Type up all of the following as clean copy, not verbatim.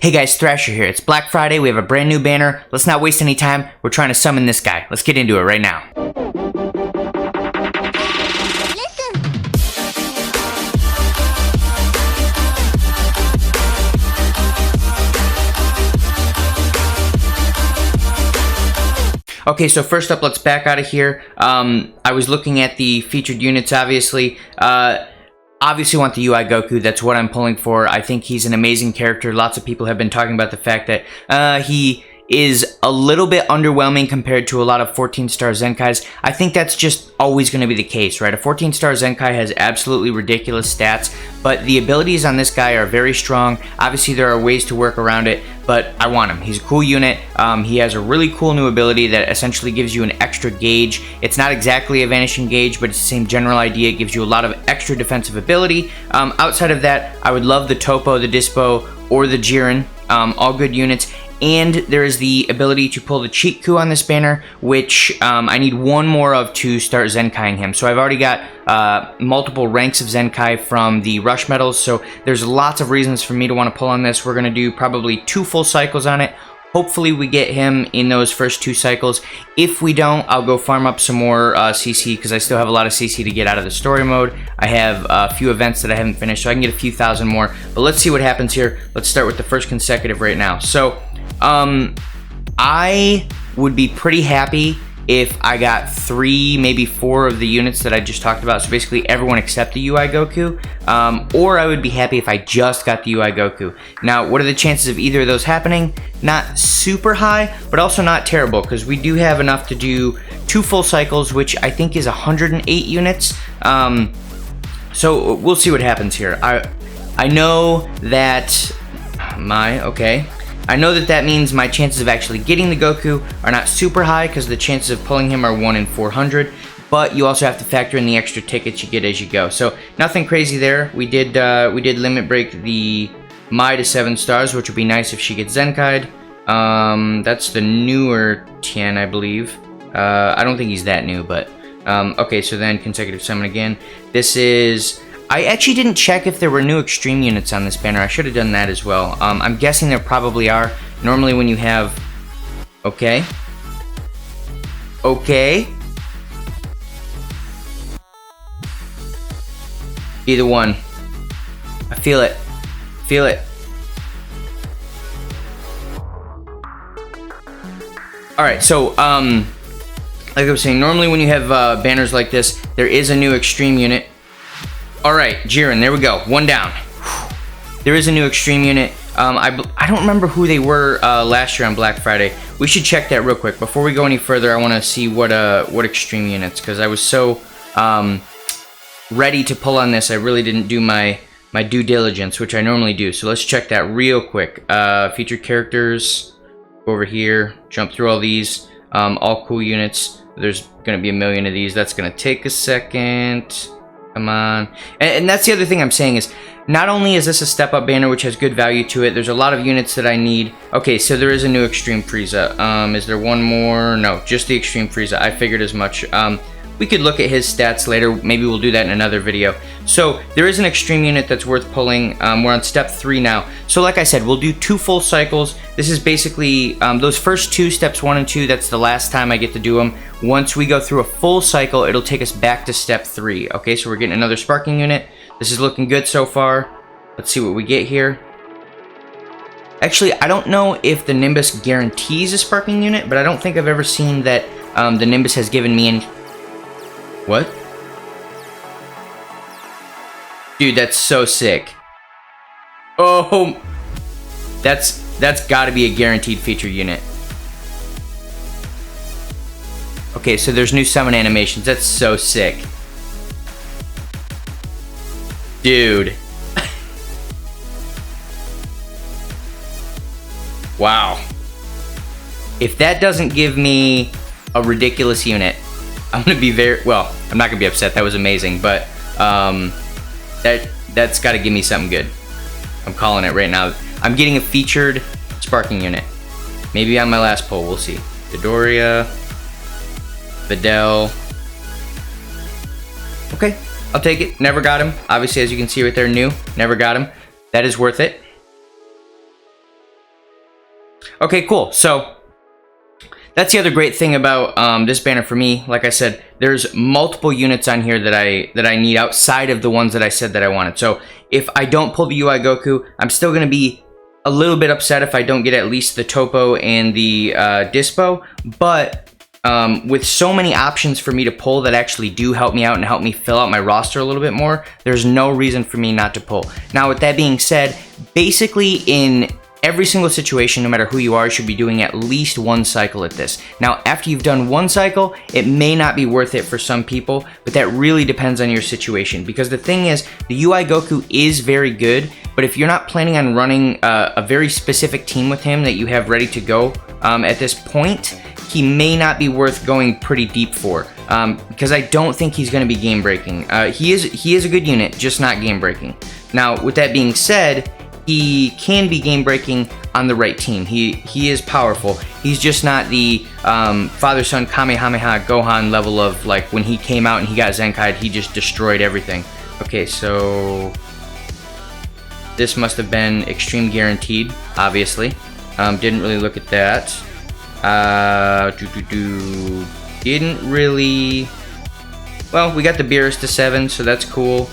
Hey guys, Thrasher here. It's Black Friday, we have a brand new banner. Let's not waste any time. We're trying to summon this guy. Let's get into it right now. Okay, so first up, let's back out of here. I was looking at the featured units, obviously. Obviously want the UI Goku, that's what I'm pulling for. I think he's an amazing character. Lots of people have been talking about the fact that he is a little bit underwhelming compared to a lot of 14-star Zenkais. I think that's just always going to be the case, right? A 14-star Zenkai has absolutely ridiculous stats, but the abilities on this guy are very strong. Obviously, there are ways to work around it, but I want him. He's a cool unit. He has a really cool new ability that essentially gives you an extra gauge. It's not exactly a vanishing gauge, but it's the same general idea. It gives you a lot of extra defensive ability. Outside of that, I would love the Toppo, the Dyspo, or the Jiren. All good units. And there is the ability to pull the cheat coup on this banner, which I need one more of to start Zenkaiing him. So I've already got multiple ranks of Zenkai from the Rush medals, so there's lots of reasons for me to want to pull on this. We're going to do probably 2 full cycles on it. Hopefully we get him in those first 2 cycles. If we don't, I'll go farm up some more CC, because I still have a lot of CC to get out of the story mode. I have a few events that I haven't finished, so I can get a few thousand more. But let's see what happens here. Let's start with the first consecutive right now. So I would be pretty happy if I got 3, maybe 4 of the units that I just talked about. So basically everyone except the UI Goku. Or I would be happy if I just got the UI Goku. Now, what are the chances of either of those happening? Not super high, but also not terrible, because we do have enough to do 2 full cycles, which I think is 108 units. So we'll see what happens here. I know that I know that that means my chances of actually getting the Goku are not super high, because the chances of pulling him are 1 in 400, but you also have to factor in the extra tickets you get as you go. So nothing crazy there. We did limit break the Mai to 7 stars, which would be nice if she gets Zenkai'd. That's the newer Tien, I believe. I don't think he's that new, but okay, so then consecutive summon again. This is... I actually didn't check if there were new extreme units on this banner. I should have done that as well. I'm guessing there probably are. Normally when you have... Okay. Either one. I feel it. Alright, so, like I was saying, normally when you have banners like this, there is a new extreme unit. Alright, Jiren, there we go. 1 down. There is a new extreme unit. I don't remember who they were last year on Black Friday. We should check that real quick. Before we go any further, I want to see what extreme units, because I was so ready to pull on this, I really didn't do my due diligence, which I normally do. So let's check that real quick. Featured characters, go over here, jump through all these, all cool units. There's going to be a million of these. That's going to take a second. Come on. And that's the other thing I'm saying is, not only is this a step-up banner, which has good value to it, there's a lot of units that I need. Okay, so there is a new Extreme Frieza. Is there one more? No, just the Extreme Frieza. I figured as much. We could look at his stats later. Maybe we'll do that in another video. So there is an extreme unit that's worth pulling. We're on step 3 now. So like I said, we'll do 2 full cycles. This is basically those first 2, steps 1 and 2. That's the last time I get to do them. Once we go through a full cycle, it'll take us back to step 3. Okay, so we're getting another sparking unit. This is looking good so far. Let's see what we get here. Actually, I don't know if the Nimbus guarantees a sparking unit, but I don't think I've ever seen that the Nimbus has given me any... What? Dude, that's so sick. Oh, that's gotta be a guaranteed feature unit. Okay, so there's new summon animations. That's so sick. Dude. Wow. If that doesn't give me a ridiculous unit, I'm gonna be well, I'm not gonna be upset. That was amazing, but that's gotta give me something good. I'm calling it right now. I'm getting a featured sparking unit. Maybe on my last pull, we'll see. Dodoria, Videl. Okay, I'll take it. Never got him. Obviously, as you can see right there, new. Never got him. That is worth it. Okay, cool. So that's the other great thing about this banner for me. Like I said, there's multiple units on here that I need outside of the ones that I said that I wanted. So if I don't pull the UI Goku, I'm still going to be a little bit upset if I don't get at least the Toppo and the Dyspo. But with so many options for me to pull that actually do help me out and help me fill out my roster a little bit more, there's no reason for me not to pull. Now, with that being said, basically in every single situation, no matter who you are, you should be doing at least one cycle at this. Now, after you've done one cycle, it may not be worth it for some people, but that really depends on your situation. Because the thing is, the UI Goku is very good, but if you're not planning on running a very specific team with him that you have ready to go at this point, he may not be worth going pretty deep for. Because I don't think he's going to be game breaking. He is a good unit, just not game breaking. Now, with that being said, he can be game breaking on the right team. He is powerful. He's just not the father-son Kamehameha Gohan level of like when he came out and he got Zenkai'd, he just destroyed everything. Okay, so this must have been extreme guaranteed, obviously. Didn't really look at that. Didn't really. Well, we got the Beerus to 7, so that's cool.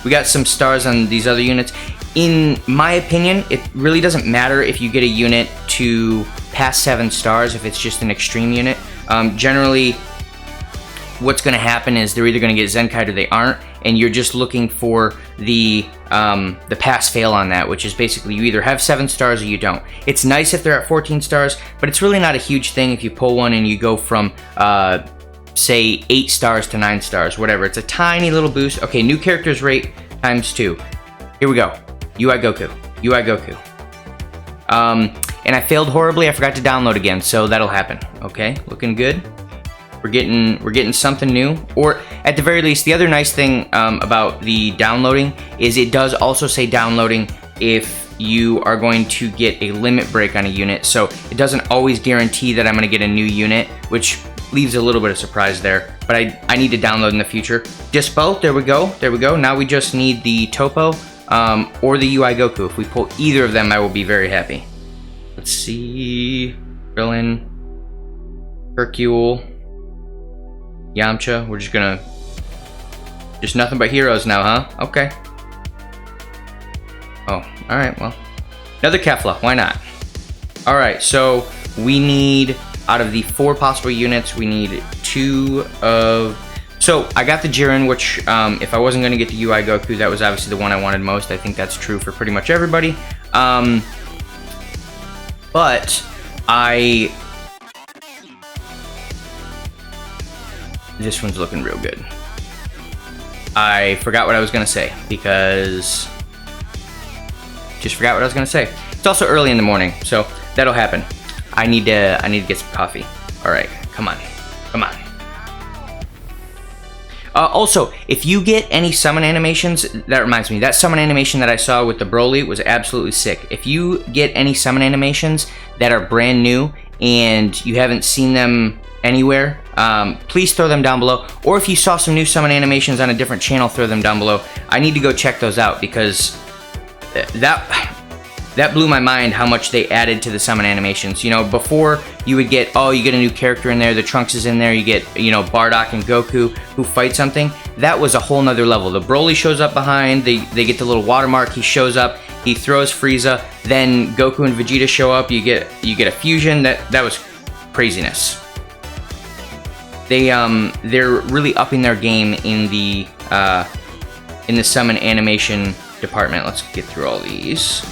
We got some stars on these other units. In my opinion, it really doesn't matter if you get a unit to past 7 stars if it's just an extreme unit. Generally, what's going to happen is they're either going to get Zenkai'd or they aren't, and you're just looking for the pass-fail on that, which is basically you either have 7 stars or you don't. It's nice if they're at 14 stars, but it's really not a huge thing if you pull one and you go from, say, 8 stars to 9 stars, whatever. It's a tiny little boost. Okay, new characters rate times 2. Here we go. UI Goku. UI Goku. And I failed horribly. I forgot to download again, so that'll happen. Okay, looking good. We're getting something new. Or at the very least, the other nice thing about the downloading is it does also say downloading if you are going to get a limit break on a unit. So it doesn't always guarantee that I'm going to get a new unit, which leaves a little bit of surprise there. But I need to download in the future. Dyspo, there we go. There we go. Now we just need the Toppo. Or the UI Goku. If we pull either of them, I will be very happy. Let's see. Krillin, Hercule, Yamcha. We're just gonna... Just nothing but heroes now, huh? Okay. Oh, alright, well. Another Kefla, why not? Alright, so we need, out of the 4 possible units, we need 2 of... So, I got the Jiren, which, if I wasn't going to get the UI Goku, that was obviously the one I wanted most. I think that's true for pretty much everybody. But, this one's looking real good. I forgot what I was going to say, because... Just forgot what I was going to say. It's also early in the morning, so that'll happen. I need to get some coffee. Alright, come on. Come on. Also, if you get any summon animations, that reminds me, that summon animation that I saw with the Broly was absolutely sick. If you get any summon animations that are brand new and you haven't seen them anywhere, please throw them down below. Or if you saw some new summon animations on a different channel, throw them down below. I need to go check those out because that blew my mind how much they added to the summon animations. You know, before you would get, oh, you get a new character in there, the Trunks is in there, you get, you know, Bardock and Goku who fight something. That was a whole nother level. The Broly shows up behind, they get the little watermark, he shows up, he throws Frieza, then Goku and Vegeta show up, you get a fusion. That was craziness. They're really upping their game in the summon animation department. Let's get through all these.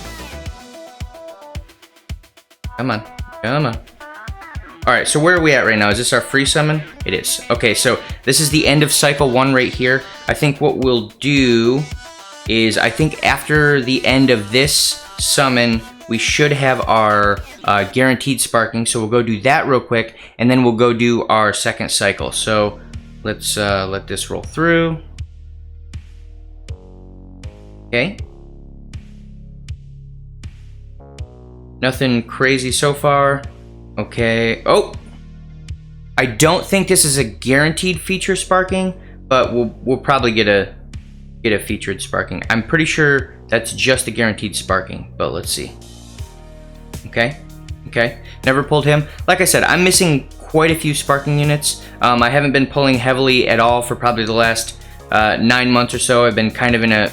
Come on, come on. Alright, so where are we at right now? Is this our free summon? It is. Okay, so this is the end of cycle 1 right here. I think what we'll do is, I think after the end of this summon, we should have our guaranteed sparking. So we'll go do that real quick, and then we'll go do our second cycle. So let's let this roll through. Okay. Nothing crazy so far. Okay. Oh! I don't think this is a guaranteed feature sparking, but we'll probably get a featured sparking. I'm pretty sure that's just a guaranteed sparking, but let's see. Okay. Okay, never pulled him. Like I said, I'm missing quite a few sparking units. I haven't been pulling heavily at all for probably the last 9 months or so. I've been kind of in a...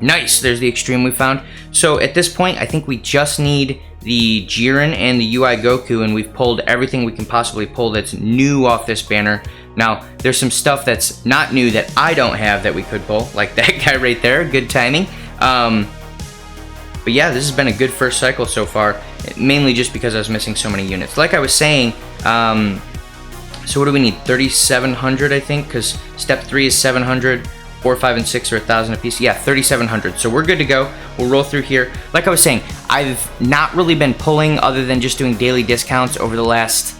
Nice, there's the extreme we found. So at this point, I think we just need the Jiren and the UI Goku, and we've pulled everything we can possibly pull that's new off this banner. Now, there's some stuff that's not new that I don't have that we could pull, like that guy right there. Good timing. But yeah, this has been a good first cycle so far, mainly just because I was missing so many units. Like I was saying, so what do we need? 3,700, I think, because step 3 is 700. 4, 5, and 6 are 1,000 apiece. Yeah, 3,700. So we're good to go. We'll roll through here. Like I was saying, I've not really been pulling other than just doing daily discounts over the last,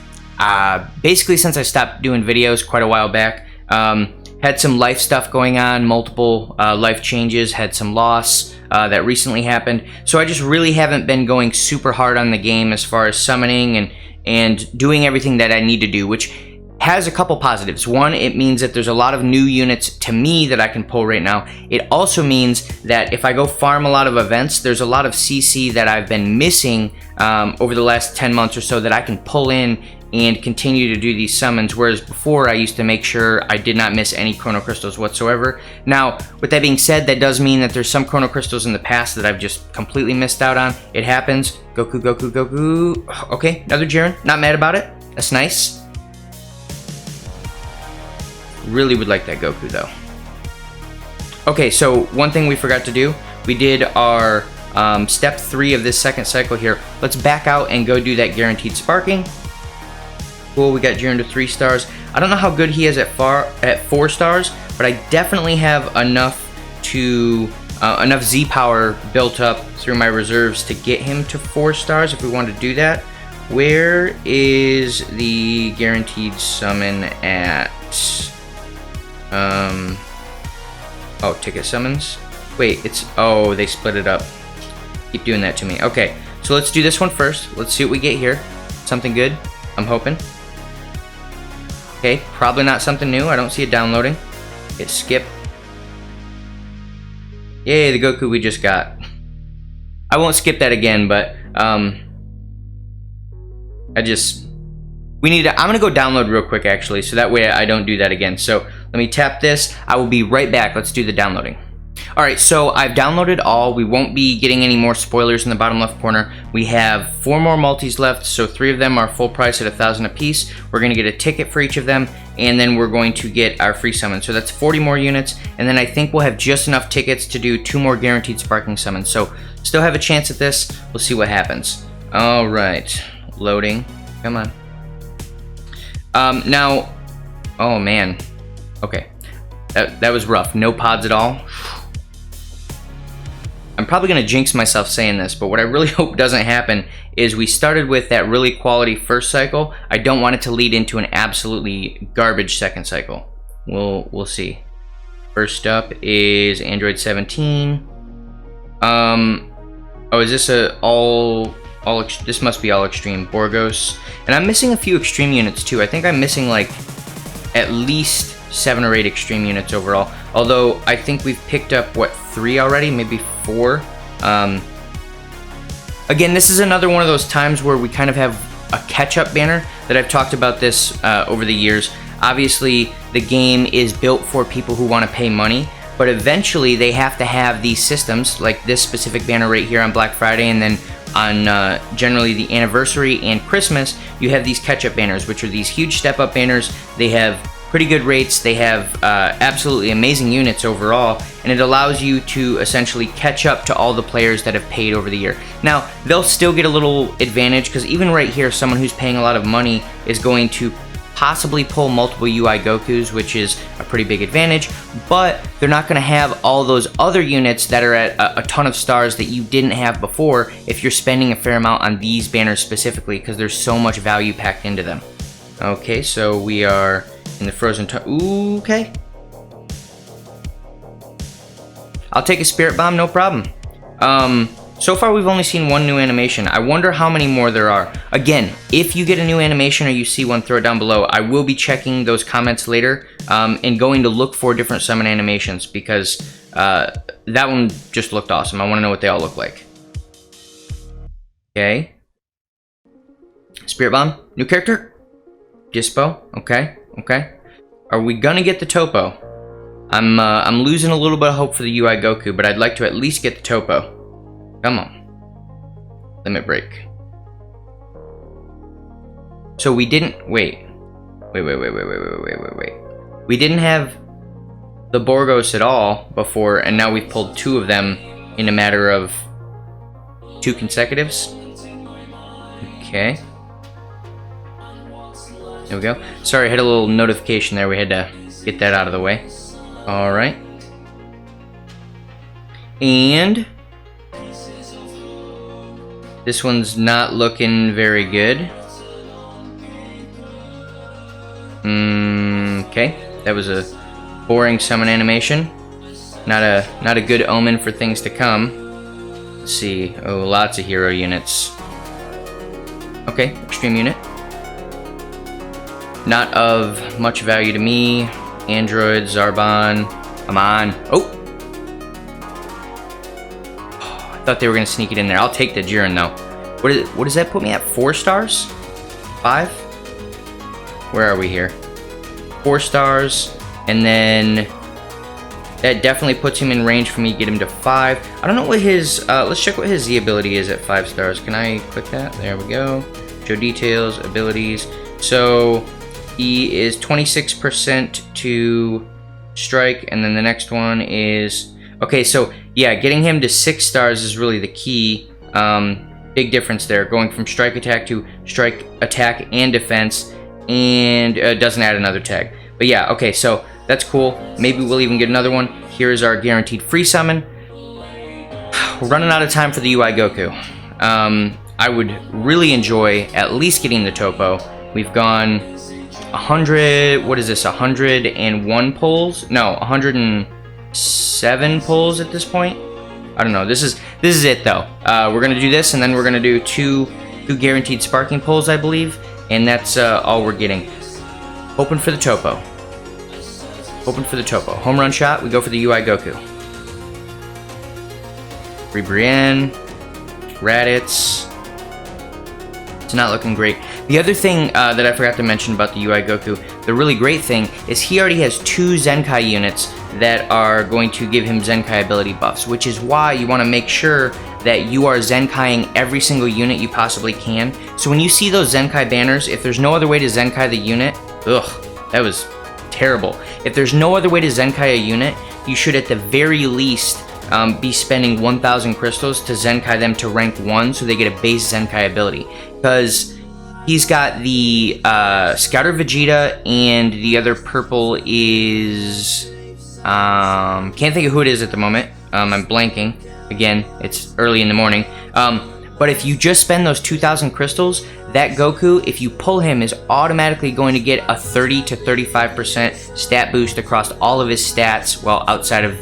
basically since I stopped doing videos quite a while back. Had some life stuff going on, multiple life changes, had some loss that recently happened. So I just really haven't been going super hard on the game as far as summoning and doing everything that I need to do, which has a couple positives. One, it means that there's a lot of new units to me that I can pull right now. It also means that if I go farm a lot of events, there's a lot of CC that I've been missing over the last 10 months or so that I can pull in and continue to do these summons, whereas before I used to make sure I did not miss any Chrono Crystals whatsoever. Now, with that being said, that does mean that there's some Chrono Crystals in the past that I've just completely missed out on. It happens. Goku, Goku, Goku. Okay, another Jiren. Not mad about it. That's nice. Really would like that Goku though. Okay, so one thing we forgot to do, we did our step 3 of this second cycle here. Let's back out and go do that guaranteed sparking. Cool, we got Jiren to 3 stars. I don't know how good he is at 4 stars, but I definitely have enough to enough Z power built up through my reserves to get him to 4 stars if we want to do that. Where is the guaranteed summon at? Oh, ticket summons? Wait, it's... Oh, they split it up. Keep doing that to me. Okay, so let's do this one first. Let's see what we get here. Something good, I'm hoping. Okay, probably not something new. I don't see it downloading. Hit skip. Yay, the Goku we just got. I won't skip that again, but, we need to... I'm gonna go download real quick, actually, so that way I don't do that again. So let me tap this. I will be right back. Let's do the downloading. Alright, so I've downloaded all. We won't be getting any more spoilers in the bottom left corner. We have 4 more multis left, so 3 of them are full price at 1,000 apiece. We're gonna get a ticket for each of them, and then we're going to get our free summon. So that's 40 more units, and then I think we'll have just enough tickets to do 2 more guaranteed sparking summons. So still have a chance at this. We'll see what happens. Alright, loading. Come on. Now, oh man, okay, that was rough. No pods at all. I'm probably gonna jinx myself saying this, but what I really hope doesn't happen is we started with that really quality first cycle. I don't want it to lead into an absolutely garbage second cycle. We'll see. First up is Android 17. Oh, is this a this must be all extreme. Borgos. And I'm missing a few extreme units too. I think I'm missing like at least 7 or 8 extreme units overall. Although I think we've picked up, what, 3 already? Maybe 4? Again, this is another one of those times where we kind of have a catch-up banner that I've talked about this over the years. Obviously, the game is built for people who want to pay money, but eventually they have to have these systems, like this specific banner right here on Black Friday, and then on generally the anniversary and Christmas, you have these catch-up banners, which are these huge step-up banners. They have pretty good rates, they have absolutely amazing units overall, and it allows you to essentially catch up to all the players that have paid over the year. Now, they'll still get a little advantage, because even right here, someone who's paying a lot of money is going to possibly pull multiple UI Gokus, which is a pretty big advantage, but they're not going to have all those other units that are at a ton of stars that you didn't have before if you're spending a fair amount on these banners specifically, because there's so much value packed into them. Okay, so we are in the frozen time. Ooh, okay. I'll take a Spirit Bomb, no problem. So far we've only seen 1 new animation. I wonder how many more there are. Again, if you get a new animation or you see one, throw it down below. I will be checking those comments later and going to look for different summon animations, because that one just looked awesome. I want to know what they all look like. Okay. Spirit Bomb. New character. Dyspo. Okay. Okay. Are we gonna get the Toppo? I'm losing a little bit of hope for the UI Goku, but I'd like to at least get the Toppo. Come on. Limit break. So we didn't... Wait. Wait. We didn't have the Borgos at all before, and now we've pulled 2 of them in a matter of 2 consecutives. Okay. There we go. Sorry, I had a little notification there. We had to get that out of the way. Alright. And this one's not looking very good. Okay. That was a boring summon animation. Not a good omen for things to come. Let's see. Oh, lots of hero units. Okay, extreme unit. Not of much value to me. Android, Zarbon. Come on. Oh! I thought they were going to sneak it in there. I'll take the Jiren, though. What does that put me at? 4 stars? 5? Where are we here? 4 stars. And then that definitely puts him in range for me to get him to 5. I don't know what his... let's check what his Z ability is at 5 stars. Can I click that? There we go. Show details, abilities. So... he is 26% to strike, and then the next one is... Okay, so, yeah, getting him to 6 stars is really the key. Big difference there, going from strike attack to strike attack and defense, and doesn't add another tag. But yeah, okay, so that's cool. Maybe we'll even get another one. Here's our guaranteed free summon. We're running out of time for the UI Goku. I would really enjoy at least getting the Toppo. We've gone... 100, what is this, 101 pulls? No, 107 pulls at this point? I don't know, this is it though. We're gonna do this, and then we're gonna do two guaranteed sparking pulls, I believe, and that's all we're getting. Hoping for the Toppo. Hoping for the Toppo. Home run shot, we go for the UI Goku. Brienne, Raditz. It's not looking great. The other thing that I forgot to mention about the UI Goku, the really great thing, is he already has 2 Zenkai units that are going to give him Zenkai ability buffs, which is why you want to make sure that you are Zenkaiing every single unit you possibly can. So when you see those Zenkai banners, if there's no other way to Zenkai the unit, ugh, that was terrible. If there's no other way to Zenkai a unit, you should at the very least be spending 1,000 crystals to Zenkai them to rank 1 so they get a base Zenkai ability. Because he's got the Scouter Vegeta, and the other purple is... can't think of who it is at the moment. I'm blanking. Again, it's early in the morning. But if you just spend those 2,000 crystals, that Goku, if you pull him, is automatically going to get a 30 to 35% stat boost across all of his stats, well, outside of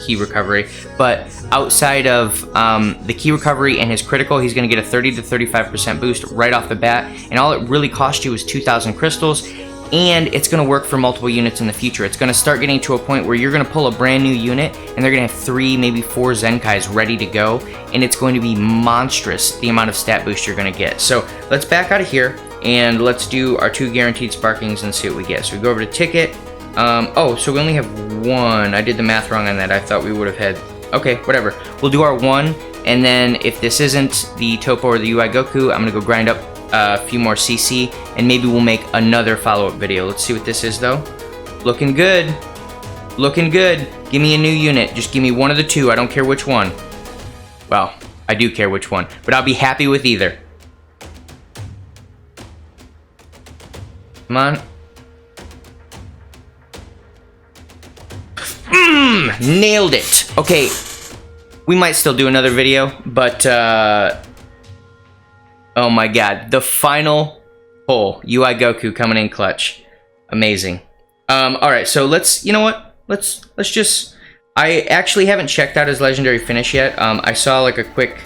key recovery. But outside of the key recovery and his critical, he's going to get a 30 to 35% boost right off the bat. And all it really cost you is 2,000 crystals. And it's going to work for multiple units in the future. It's going to start getting to a point where you're going to pull a brand new unit, and they're going to have 3, maybe 4 Zenkais ready to go, and it's going to be monstrous, the amount of stat boost you're going to get. So let's back out of here, and let's do our 2 guaranteed sparkings and see what we get. So we go over to ticket. Oh, so we only have 1. I did the math wrong on that. I thought we would have had... Okay, whatever. We'll do our 1, and then if this isn't the Toppo or the UI Goku, I'm going to go grind up a few more CC, and maybe we'll make another follow-up video. Let's see what this is, though. Looking good. Looking good. Give me a new unit. Just give me one of the 2. I don't care which one. Well, I do care which one, but I'll be happy with either. Come on. Nailed it. Okay, we might still do another video, but oh my god, the final pull. UI Goku coming in clutch. Amazing. Alright, so let's, you know what? Let's just... I actually haven't checked out his legendary finish yet. I saw like a quick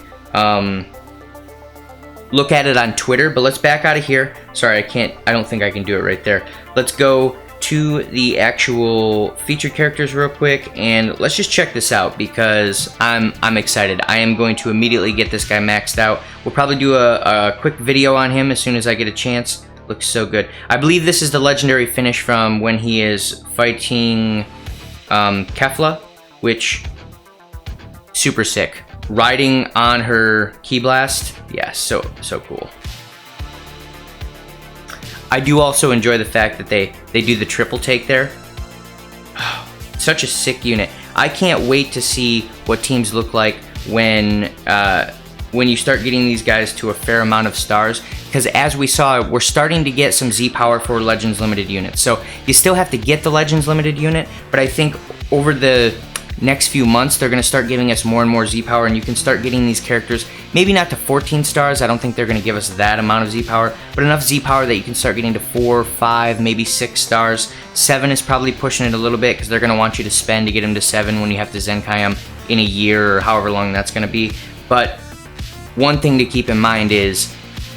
look at it on Twitter, but let's back out of here. Sorry, I don't think I can do it right there. Let's go to to the actual featured characters real quick, and let's just check this out because I'm excited. I am going to immediately get this guy maxed out. We'll probably do a quick video on him as soon as I get a chance. Looks so good. I believe this is the legendary finish from when he is fighting Kefla, which super sick. Riding on her Ki Blast, yeah, so cool. I do also enjoy the fact that they do the triple take there. Such a sick unit. I can't wait to see what teams look like when you start getting these guys to a fair amount of stars. Because as we saw, we're starting to get some Z power for Legends Limited units. So you still have to get the Legends Limited unit, but I think over the next few months, they're going to start giving us more and more Z power, and you can start getting these characters, maybe not to 14 stars. I don't think they're going to give us that amount of Z power, but enough Z power that you can start getting to 4, 5, maybe 6 stars. 7 is probably pushing it a little bit because they're going to want you to spend to get them to 7 when you have to Zenkai them in a year or however long that's going to be. But one thing to keep in mind is,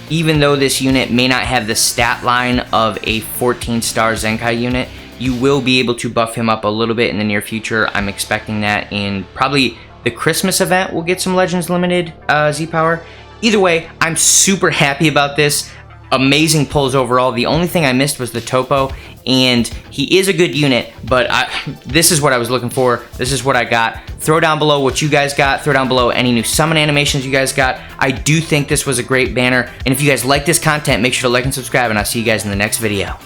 even though this unit may not have the stat line of a 14-star Zenkai unit, you will be able to buff him up a little bit in the near future. I'm expecting that in probably the Christmas event we'll get some Legends Limited Z power. Either way, I'm super happy about this. Amazing pulls overall. The only thing I missed was the Toppo, and he is a good unit, but this is what I was looking for. This is what I got. Throw down below what you guys got. Throw down below any new summon animations you guys got. I do think this was a great banner, and if you guys like this content, make sure to like and subscribe, and I'll see you guys in the next video.